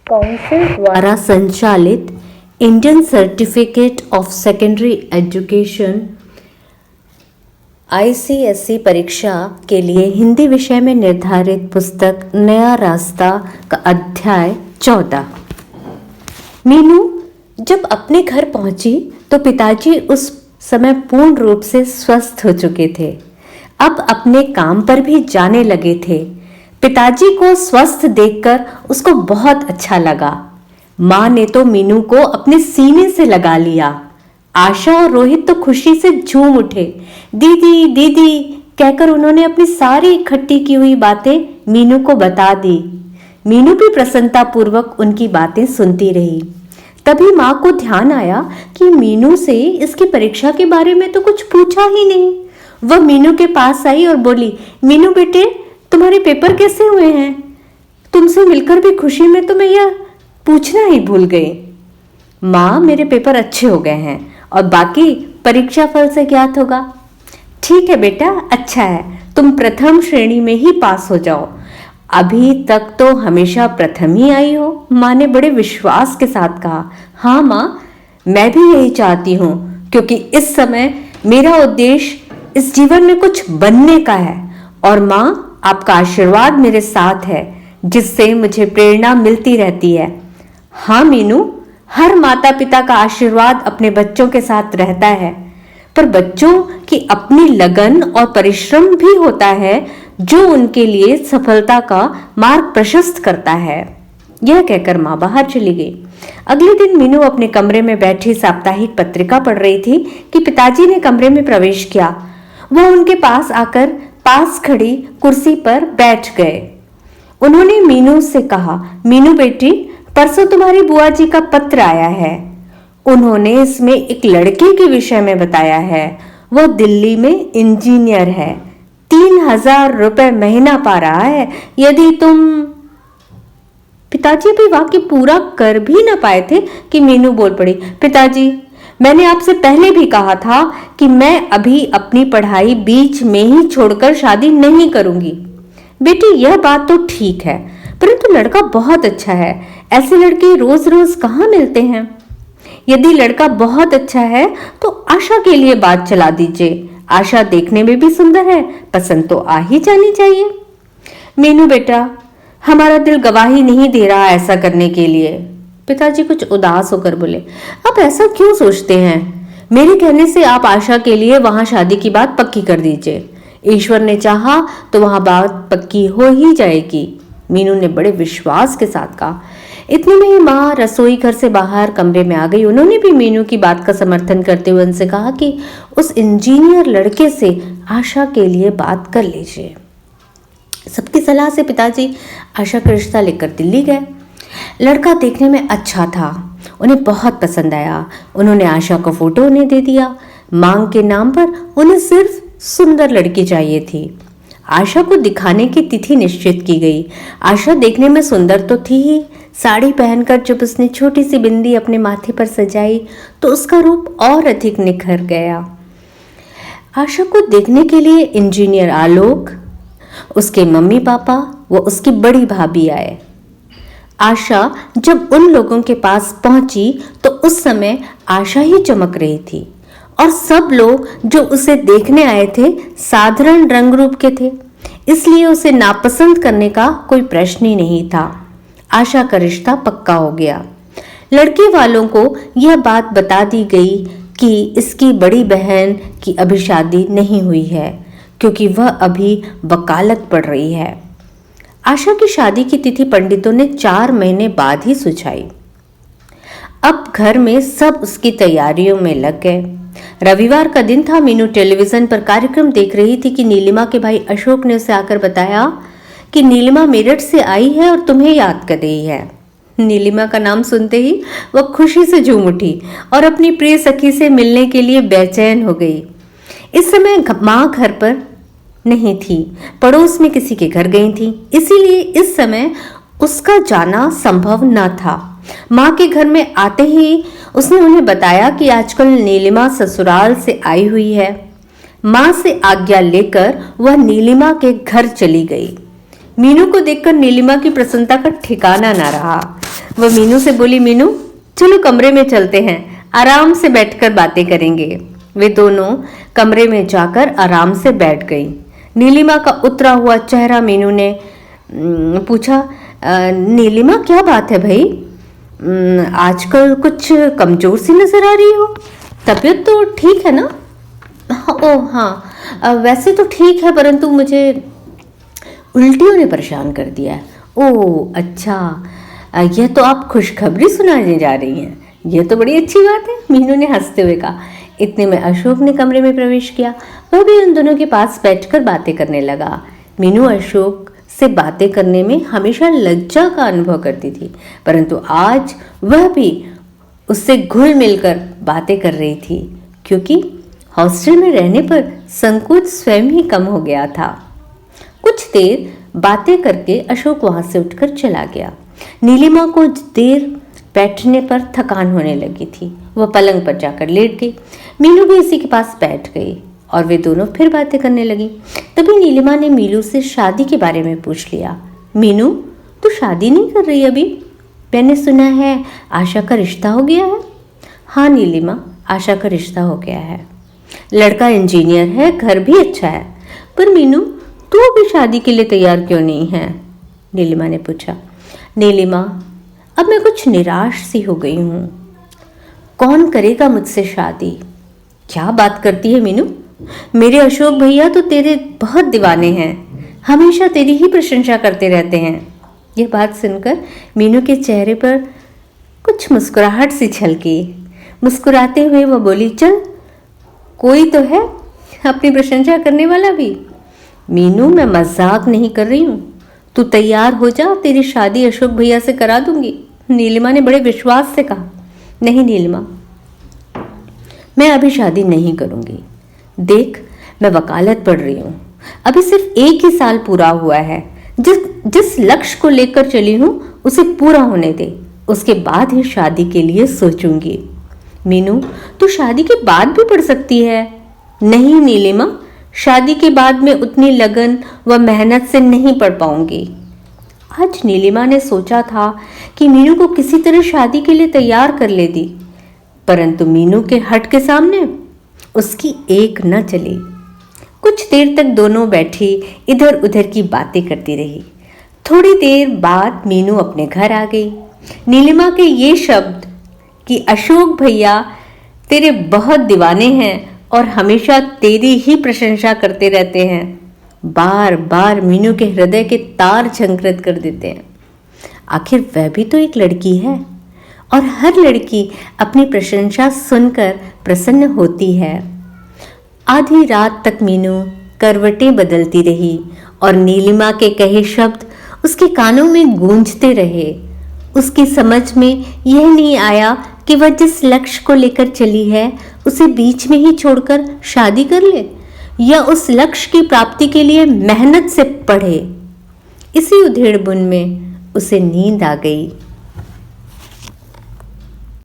Council द्वारा संचालित Indian certificate of secondary education ICSE परीक्षा के लिए हिंदी विषय में निर्धारित पुस्तक नया रास्ता का अध्याय 14। मीनू जब अपने घर पहुंची तो पिताजी उस समय पूर्ण रूप से स्वस्थ हो चुके थे। अब अपने काम पर भी जाने लगे थे। पिताजी को स्वस्थ देखकर उसको बहुत अच्छा लगा। माँ ने तो मीनू को अपने सीने से लगा लिया। आशा और रोहित तो खुशी से झूम उठे। दीदी दीदी कहकर उन्होंने अपनी सारी इकट्ठी की हुई बातें मीनू को बता दी। मीनू भी प्रसन्नता पूर्वक उनकी बातें सुनती रही। तभी माँ को ध्यान आया कि मीनू से इसकी परीक्षा के बारे में तो कुछ पूछा ही नहीं। वह मीनू के पास आई और बोली, मीनू बेटे, तुम्हारे पेपर कैसे हुए हैं? तुमसे मिलकर भी खुशी में तो मैं यह पूछना ही भूल गई। माँ, मेरे पेपर अच्छे हो गए हैं और बाकी परीक्षा फल से ज्ञात होगा। ठीक है बेटा, अच्छा है, तुम प्रथम श्रेणी में ही पास हो जाओ। अभी तक तो हमेशा प्रथम ही आई हो, माँ ने बड़े विश्वास के साथ कहा। हाँ माँ, मैं भी यही चाहती हूँ, क्योंकि इस समय मेरा उद्देश्य इस जीवन में कुछ बनने का है और माँ, आपका आशीर्वाद मेरे साथ है, जिससे मुझे प्रेरणा मिलती रहती है। हाँ मीनू, हर माता पिता का आशीर्वाद अपने बच्चों के साथ रहता है, पर बच्चों की अपनी लगन और परिश्रम भी होता है जो उनके लिए सफलता का मार्ग प्रशस्त करता है। यह कहकर माँ बाहर चली गई। अगले दिन मीनू अपने कमरे में बैठी साप्ताहिक पत्रिका पढ़ रही थी कि पिताजी ने कमरे में प्रवेश किया। वह उनके पास आकर पास खड़ी कुर्सी पर बैठ गए। उन्होंने मीनू से कहा, मीनू बेटी, परसों तुम्हारी बुआ जी का पत्र आया है। उन्होंने इसमें एक लड़के के विषय में बताया है। वह दिल्ली में इंजीनियर है, 3000 रुपए महीना पा रहा है। यदि तुम... पिताजी भी वाक्य पूरा कर भी न पाए थे कि मीनू बोल पड़ी, पिताजी, मैंने आपसे पहले भी कहा था कि मैं अभी अपनी पढ़ाई बीच में ही छोड़कर शादी नहीं करूंगी। बेटी, यह बात तो ठीक है, परंतु लड़का बहुत अच्छा है। ऐसे लड़के रोज रोज कहाँ मिलते हैं। यदि लड़का बहुत अच्छा है तो आशा के लिए बात चला दीजिए। आशा देखने में भी सुंदर है, पसंद तो आ ही जानी चाहिए। मीनू बेटा, हमारा दिल गवाही नहीं दे रहा ऐसा करने के लिए। पिताजी कुछ उदास होकर बोले, आप ऐसा क्यों सोचते हैं? मेरे कहने से आप आशा के लिए वहां शादी की बात पक्की कर दीजिए। ईश्वर ने चाहा तो वहां बात पक्की हो ही जाएगी, मीनू ने बड़े विश्वास के साथ कहा। इतने में ही माँ रसोई घर से बाहर कमरे में आ गई। उन्होंने भी मीनू की बात का समर्थन करते हुए उनसे कहा कि उस इंजीनियर लड़के से आशा के लिए बात कर लीजिए। सबकी सलाह से पिताजी आशा का रिश्ता लेकर दिल्ली गए। लड़का देखने में अच्छा था, उन्हें बहुत पसंद आया। उन्होंने आशा को फोटो उन्हें दे दिया। मांग के नाम पर उन्हें सिर्फ सुंदर लड़की चाहिए थी। आशा को दिखाने की तिथि निश्चित की गई। आशा देखने में सुंदर तो थी ही, साड़ी पहनकर जब उसने छोटी सी बिंदी अपने माथे पर सजाई तो उसका रूप और अधिक निखर गया। आशा को देखने के लिए इंजीनियर आलोक, उसके मम्मी पापा व उसकी बड़ी भाभी आए। आशा जब उन लोगों के पास पहुंची तो उस समय आशा ही चमक रही थी और सब लोग जो उसे देखने आए थे साधारण रंग रूप के थे, इसलिए उसे नापसंद करने का कोई प्रश्न ही नहीं था। आशा का रिश्ता पक्का हो गया। लड़के वालों को यह बात बता दी गई कि इसकी बड़ी बहन की अभी शादी नहीं हुई है, क्योंकि वह अभी वकालत पढ़ रही है। आशा की शादी की तिथि पंडितों ने 4 महीने बाद ही सुझाई। अब घर में सब उसकी तैयारियों में लग गए। रविवार का दिन था। मीनू टेलीविजन पर कार्यक्रम देख रही थी कि नीलिमा के भाई अशोक ने उसे आकर बताया कि नीलिमा मेरठ से आई है और तुम्हें याद कर रही है। नीलिमा का नाम सुनते ही वह खुशी से झूम उठी और अपनी प्रिय सखी से मिलने के लिए बेचैन हो गई। इस समय माँ घर पर नहीं थी, पड़ोस में किसी के घर गई थी, इसीलिए इस समय उसका जाना संभव न था। माँ के घर में आते ही उसने उन्हें बताया कि आजकल नीलिमा ससुराल से आई हुई है। माँ से आज्ञा लेकर वह नीलिमा के घर चली गई। मीनू को देखकर नीलिमा की प्रसन्नता का ठिकाना न रहा। वह मीनू से बोली, मीनू चलो कमरे में चलते हैं, आराम से बैठकर बातें करेंगे। वे दोनों कमरे में जाकर आराम से बैठ गई। नीलिमा का उतरा हुआ चेहरा मीनू ने पूछा, नीलिमा क्या बात है भाई, आजकल कुछ कमजोर सी नजर आ रही हो, तबीयत तो ठीक है ना? ओह हाँ, वैसे तो ठीक है, परंतु मुझे उल्टियों ने परेशान कर दिया है। ओह अच्छा, यह तो आप खुशखबरी सुनाने जा रही हैं, यह तो बड़ी अच्छी बात है, मीनू ने हंसते हुए कहा। इतने में अशोक ने कमरे में प्रवेश किया। वह भी उन दोनों के पास बैठकर बातें करने लगा। मीनू अशोक से बातें करने में हमेशा लज्जा का अनुभव करती थी, परंतु आज वह भी उससे घुल मिलकर बातें कर रही थी, क्योंकि हॉस्टल में रहने पर संकोच स्वयं ही कम हो गया था। कुछ देर बातें करके अशोक वहां से उठकर चला गया। नीलिमा को देर बैठने पर थकान होने लगी थी। वह पलंग पर जाकर लेट गई। मीनू भी इसी के पास बैठ गई और वे दोनों फिर बातें करने लगी। तभी नीलिमा ने मीनू से शादी के बारे में पूछ लिया। मीनू, तू शादी नहीं कर रही अभी? मैंने सुना है आशा का रिश्ता हो गया है। हाँ नीलिमा, आशा का रिश्ता हो गया है। लड़का इंजीनियर है, घर भी अच्छा है। पर मीनू, तू अभी शादी के लिए तैयार क्यों नहीं है? नीलिमा ने पूछा। नीलिमा, अब मैं कुछ निराश सी हो गई हूँ। कौन करेगा मुझसे शादी? क्या बात करती है मीनू, मेरे अशोक भैया तो तेरे बहुत दीवाने हैं, हमेशा तेरी ही प्रशंसा करते रहते हैं। यह बात सुनकर मीनू के चेहरे पर कुछ मुस्कुराहट सी छलकी। मुस्कुराते हुए वह बोली, चल कोई तो है अपनी प्रशंसा करने वाला भी। मीनू, मैं मजाक नहीं कर रही हूँ, तू तैयार हो जा, तेरी शादी अशोक भैया से करा दूंगी। नीलिमा ने बड़े विश्वास से कहा। नहीं नीलिमा, मैं अभी शादी नहीं करूंगी। देख, मैं वकालत पढ़ रही हूँ, अभी सिर्फ 1 ही साल पूरा हुआ है। जिस लक्ष्य को लेकर चली हूँ उसे पूरा होने दे, उसके बाद ही शादी के लिए सोचूंगी। मीनू, तू शादी के बाद भी पढ़ सकती है। नहीं नीलिमा, शादी के बाद मैं उतनी लगन व मेहनत से नहीं पढ़ पाऊंगी। आज नीलिमा ने सोचा था कि मीनू को किसी तरह शादी के लिए तैयार कर ले दी, परंतु मीनू के हट के सामने उसकी एक न चली। कुछ देर तक दोनों बैठी इधर उधर की बातें करती रही। थोड़ी देर बाद मीनू अपने घर आ गई। नीलिमा के ये शब्द कि अशोक भैया तेरे बहुत दीवाने हैं और हमेशा तेरी ही प्रशंसा करते रहते हैं, बार बार मीनू के हृदय के तार झंकृत कर देते हैं। आखिर वह भी तो एक लड़की है और हर लड़की अपनी प्रशंसा सुनकर प्रसन्न होती है। आधी रात तक मीनू करवटें बदलती रही और नीलिमा के कहे शब्द उसके कानों में गूंजते रहे। उसकी समझ में यह नहीं आया कि वह जिस लक्ष्य को लेकर चली है उसे बीच में ही छोड़कर शादी कर ले या उस लक्ष्य की प्राप्ति के लिए मेहनत से पढ़े। इसी उधेड़ बुन में उसे नींद आ गई।